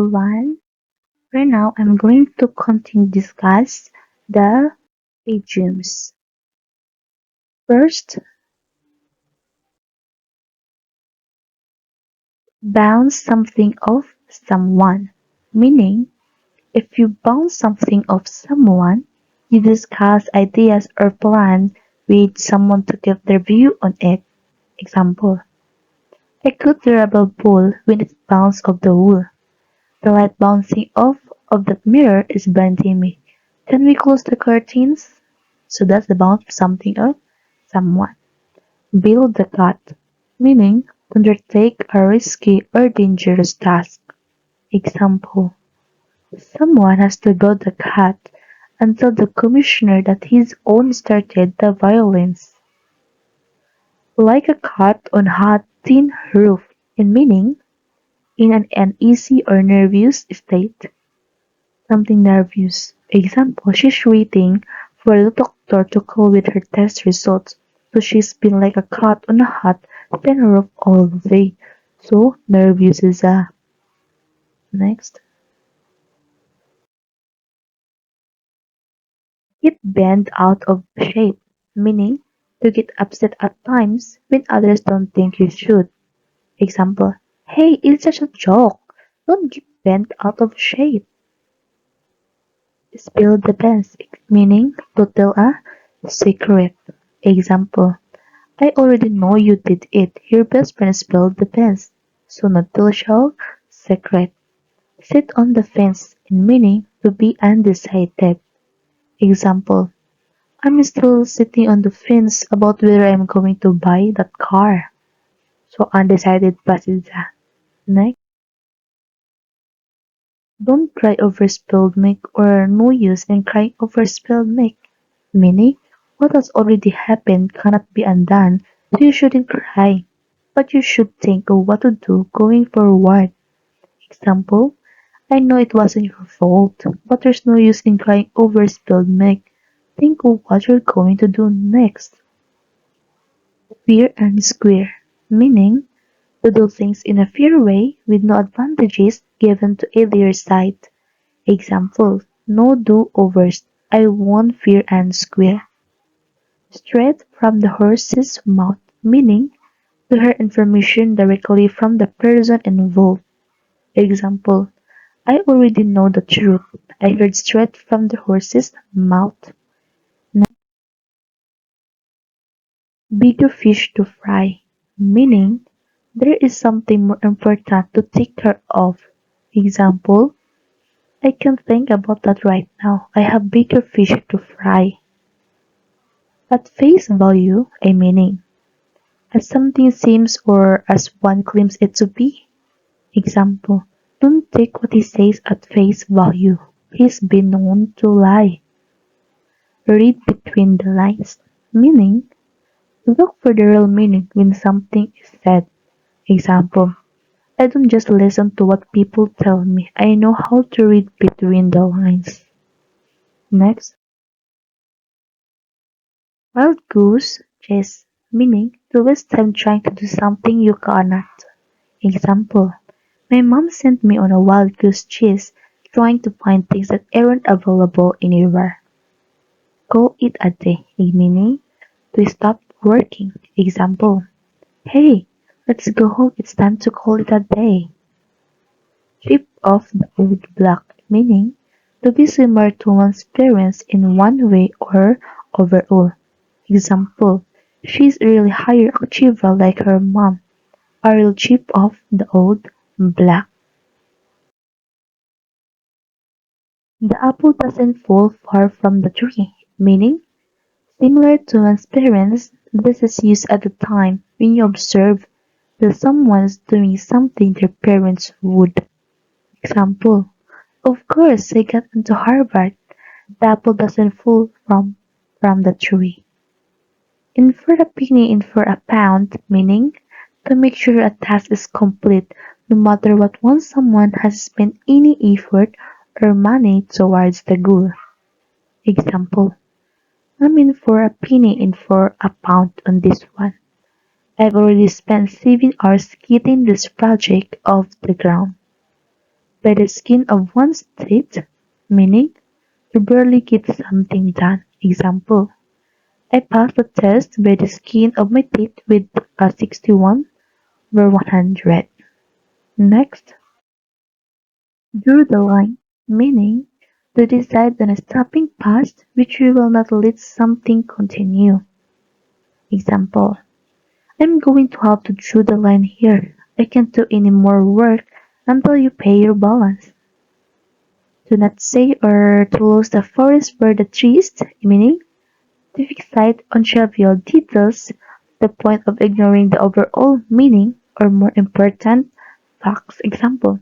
everyone. Right now, I'm going to continue discuss the idioms. First, bounce something off someone, meaning if you bounce something off someone, you discuss ideas or plans with someone to get their view on it. Example: a good durable ball when it bounced off the wall. The light bouncing off of that mirror is blinding me. Can we close the curtains? So that's the bounce something off someone. Build the cut, meaning to undertake a risky or dangerous task. Example: someone has to build the cut and tell the commissioner that his own started the violence. Like a cut on hot tin roof, in meaning in an uneasy or nervous state. Something nervous. Example: she's waiting for the doctor to call with her test results, so she's been like a cat on a hot tin roof all day. So nervous is a next. Get bent out of shape, meaning to get upset at times when others don't think you should. Example: hey, it's just a joke. Don't get bent out of shape. Spill the beans, meaning to tell a secret. Example: I already know you did it. Your best friend spilled the beans. So not to show secret. Sit on the fence, in meaning to be undecided. Example: I'm still sitting on the fence about whether I'm going to buy that car. So undecided pa siya. Next, don't cry over spilled milk or no use in crying over spilled milk. Meaning, what has already happened cannot be undone, so you shouldn't cry. But you should think of what to do going forward. Example: I know it wasn't your fault, but there's no use in crying over spilled milk. Think of what you're going to do next. Fair and square, meaning to do things in a fair way with no advantages given to either side. Example: no do-overs. I want fair and square. Straight from the horse's mouth, meaning to hear information directly from the person involved. Example: I already know the truth. I heard straight from the horse's mouth. Bigger fish to fry, meaning there is something more important to take care of. Example: I can't think about that right now. I have bigger fish to fry. At face value, a meaning. As something seems or as one claims it to be. Example: don't take what he says at face value. He's been known to lie. Read between the lines, meaning look for the real meaning when something is said. Example: I don't just listen to what people tell me. I know how to read between the lines. Next, wild goose chase, meaning to waste time trying to do something you cannot. Example: my mom sent me on a wild goose chase trying to find things that aren't available anywhere. Call it a day, meaning to stop working. Example: hey, let's go home. It's time to call it a day. Chip off the old block, meaning to be similar to one's parents in one way or overall. Example: she's a really higher achiever like her mom. I will chip off the old block. The apple doesn't fall far from the tree, meaning similar to one's parents. This is used at the time when you observe that someone's doing something their parents would. Example: of course I got into Harvard. The apple doesn't fall from the tree. In for a penny in for a pound, meaning to make sure a task is complete no matter what once someone has spent any effort or money towards the goal. Example: I'm in for a penny in for a pound on this one. I've already spent 7 hours getting this project off the ground. by the skin of one's teeth, meaning to barely get something done. Example, I passed the test by the skin of my teeth with a 61 over 100. Next, draw the line, meaning to decide on a stopping past which we will not let something continue. Example, I'm going to have to draw the line here. I can't do any more work until you pay your balance. Do not say or to lose the forest for the trees, meaning to fixate on trivial details to the point of ignoring the overall meaning or more important facts. Example,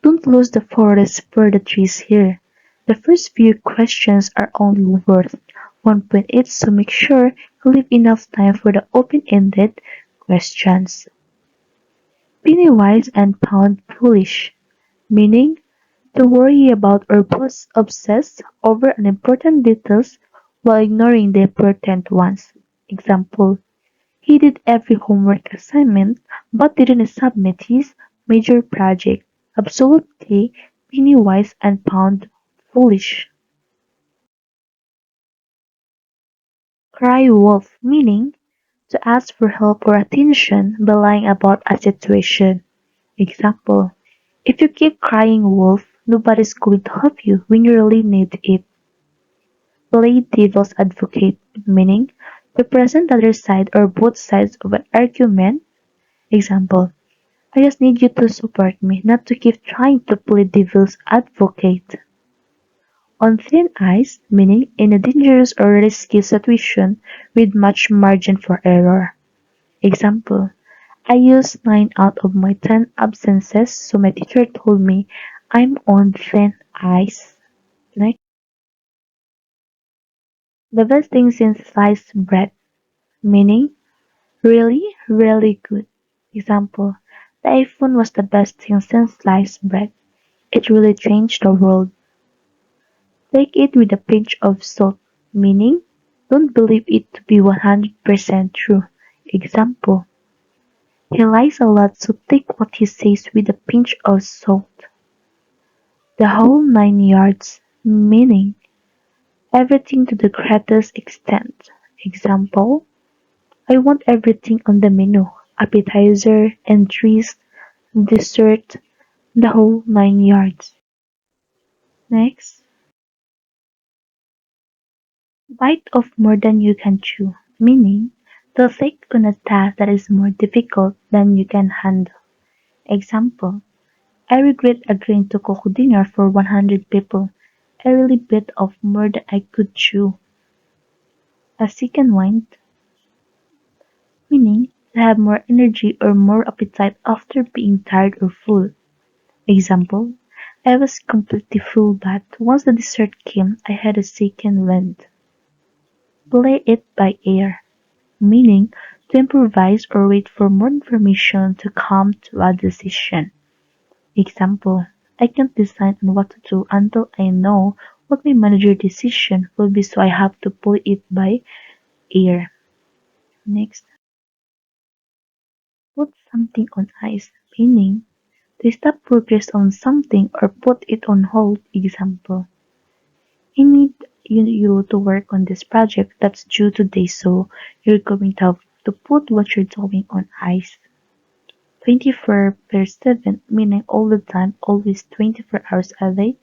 don't lose the forest for the trees here. The first few questions are only worth 1.8, so make sure you leave enough time for the open-ended questions. Penny wise and pound foolish, meaning to worry about or obsess over unimportant details while ignoring the important ones. Example, he did every homework assignment but didn't submit his major project. Absolutely penny wise and pound foolish. Cry wolf, meaning to ask for help or attention by lying about a situation. Example, if you keep crying wolf, nobody's going to help you when you really need it. Play devil's advocate, meaning to present the other side or both sides of an argument. Example, I just need you to support me, not to keep trying to play devil's advocate. On thin ice, meaning in a dangerous or risky situation with much margin for error. Example, I used 9 out of my 10 absences, so my teacher told me I'm on thin ice. Next, the best thing since sliced bread, meaning really, really good. Example, the iPhone was the best thing since sliced bread. It really changed the world. Take it with a pinch of salt, meaning don't believe it to be 100% true. Example, he lies a lot, so take what he says with a pinch of salt. The whole 9 yards, meaning everything to the greatest extent. Example, I want everything on the menu, appetizer, entries, dessert, the whole 9 yards. Next, bite off more than you can chew, meaning to take on a task that is more difficult than you can handle. Example, I regret agreeing to cook dinner for 100 people. I really bit off more than I could chew. A second wind, meaning to have more energy or more appetite after being tired or full. Example, I was completely full but once the dessert came I had a second wind. Play it by ear, meaning to improvise or wait for more information to come to a decision. Example, I can't decide on what to do until I know what my manager decision will be, so I have to play it by ear. Next, put something on ice, meaning to stop progress on something or put it on hold. Example, I need you to work on this project that's due today, so you're going to have to put what you're doing on ice. 24 per 7, meaning all the time, always 24 hours a day,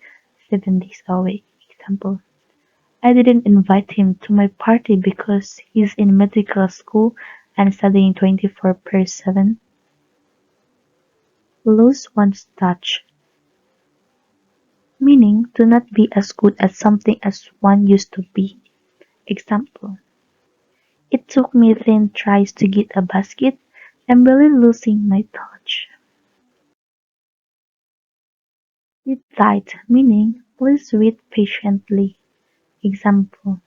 7 days a week. Example, I didn't invite him to my party because he's in medical school and studying 24 per 7. Lose one's touch, meaning to not be as good at something as one used to be. Example, it took me 10 tries to get a basket. I'm really losing my touch. Sit tight, meaning please wait patiently. Example,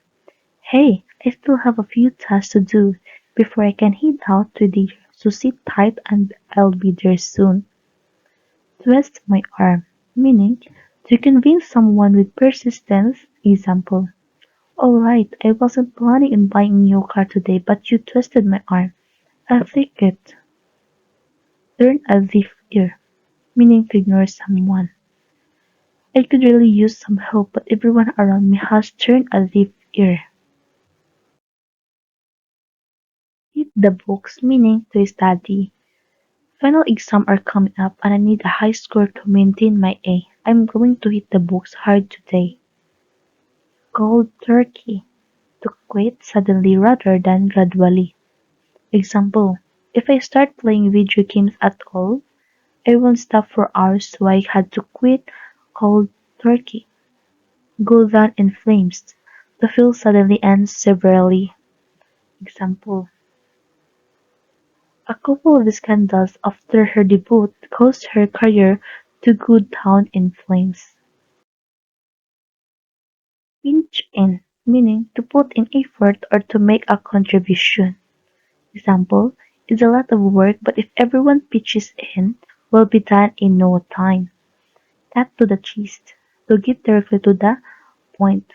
hey, I still have a few tasks to do before I can head out today, so sit tight and I'll be there soon. Twist my arm, meaning to convince someone with persistence. Example, alright, I wasn't planning on buying a new car today, but you twisted my arm. I'll take it. Turn a deaf ear, meaning to ignore someone. I could really use some help, but everyone around me has turned a deaf ear. Hit the books, meaning to study. Final exams are coming up and I need a high score to maintain my A. I'm going to hit the books hard today. Cold turkey. To quit suddenly rather than gradually. Example: if I start playing video games at all, I won't stop for hours so I had to quit cold turkey. Go down in flames. The film suddenly ends severely. Example: a couple of scandals after her debut caused her career to go down in flames. Pinch in, meaning to put in effort or to make a contribution. Example: it's a lot of work but if everyone pitches in, will be done in no time. Cut to the chase. To get directly to the point.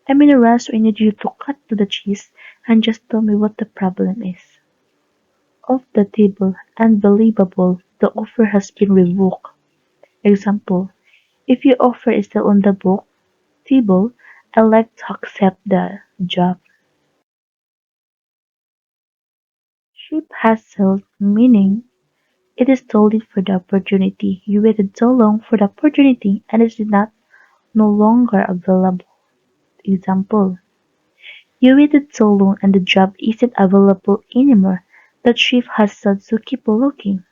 I'm in a rush so I need you to cut to the chase and just tell me what the problem is. Off the table. Unbelievable. The offer has been revoked. Example: if your offer is still on the book table, I'd like to accept the job. Ship has sailed, meaning it is too late for the opportunity. You waited so long for the opportunity and it is not no longer available. Example: you waited so long and the job isn't available anymore. That ship has sailed so keep looking.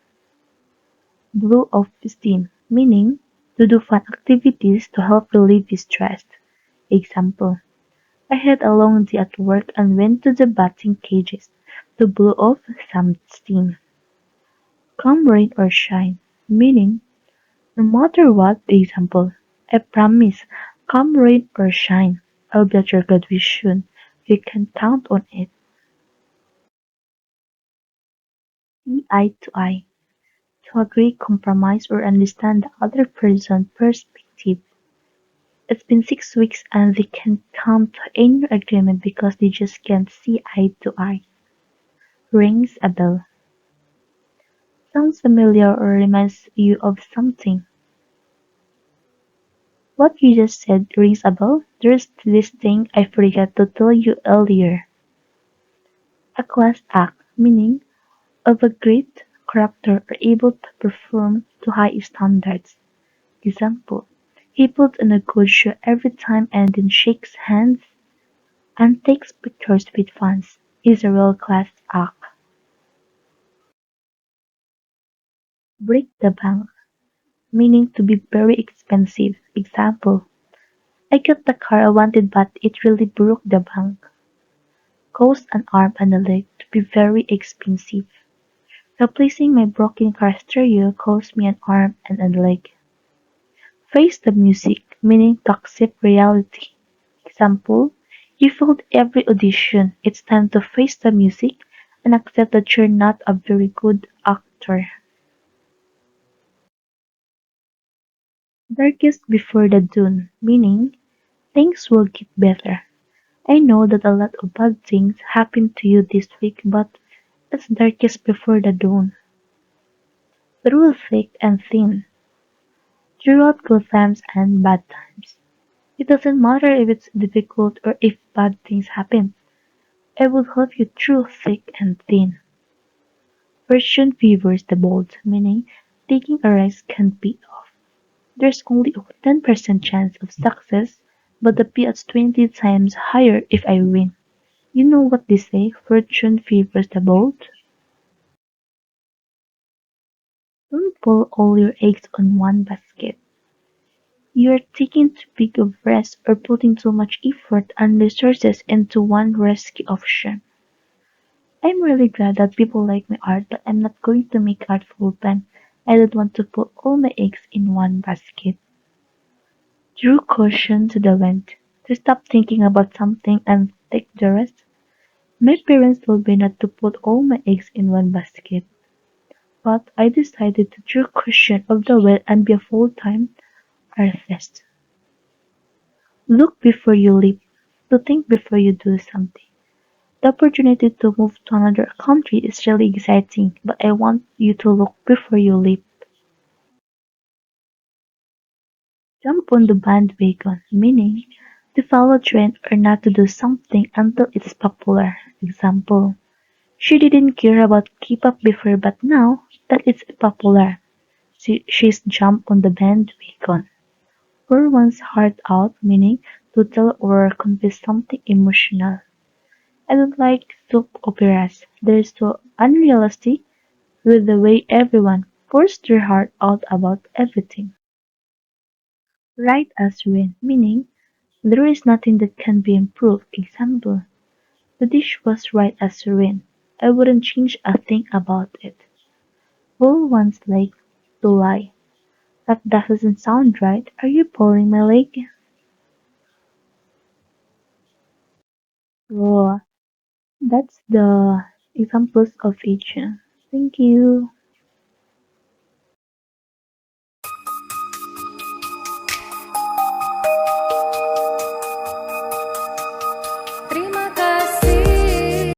Blow off steam, meaning to do fun activities to help relieve stress. Example: I had a long day at work and went to the batting cages to blow off some steam. Come rain or shine, meaning no matter what. Example: I promise, come rain or shine, I'll be at your graduation. You can count on it. See eye to eye. To agree, compromise, or understand the other person's perspective. It's been 6 weeks and they can't come to any agreement because they just can't see eye to eye. Rings a bell. Sounds familiar or reminds you of something. What you just said rings a bell. There's this thing I forgot to tell you earlier. A class act, meaning of a great character or able to perform to high standards. Example: he puts on a good show every time and then shakes hands and takes pictures with fans. He's a real class act. Break the bank, meaning to be very expensive. Example: I got the car I wanted but it really broke the bank. Cost an arm and a leg to be very expensive. Replacing my broken car stereo cost me an arm and a leg. Face the music, meaning to accept reality. Example: you failed every audition. It's time to face the music and accept that you're not a very good actor. Darkest before the dawn, meaning things will get better. I know that a lot of bad things happened to you this week, but it's darkest before the dawn. Through thick and thin, throughout good times and bad times. It doesn't matter if it's difficult or if bad things happen. I will help you through thick and thin. Version favors the bold, meaning taking a risk can pay off. There's only a 10% chance of success, but the payout's 20 times higher if I win. You know what they say, fortune favors the bold? Don't pull all your eggs on one basket. You are taking too big of risk or putting too much effort and resources into one risky option. I'm really glad that people like my art, but I'm not going to make art full time. I don't want to put all my eggs in one basket. Drew caution to the wind, to stop thinking about something and take the rest. My parents told me not to put all my eggs in one basket, but I decided to draw caution of the wind and be a full-time artist. Look before you leap, to think before you do something. The opportunity to move to another country is really exciting, but I want you to look before you leap. Jump on the bandwagon, meaning to follow trend or not to do something until it's popular. Example, she didn't care about K-pop before but now that it's popular, she's jumped on the bandwagon. Pour one's heart out, meaning to tell or convey something emotional. I don't like soap operas. They're so unrealistic with the way everyone pours their heart out about everything. Right as rain, meaning there is nothing that can be improved. Example, the dish was right as rain. I wouldn't change a thing about it. Pull one's leg to lie. That doesn't sound right. Are you pulling my leg? Oh, that's the examples of each. Thank you.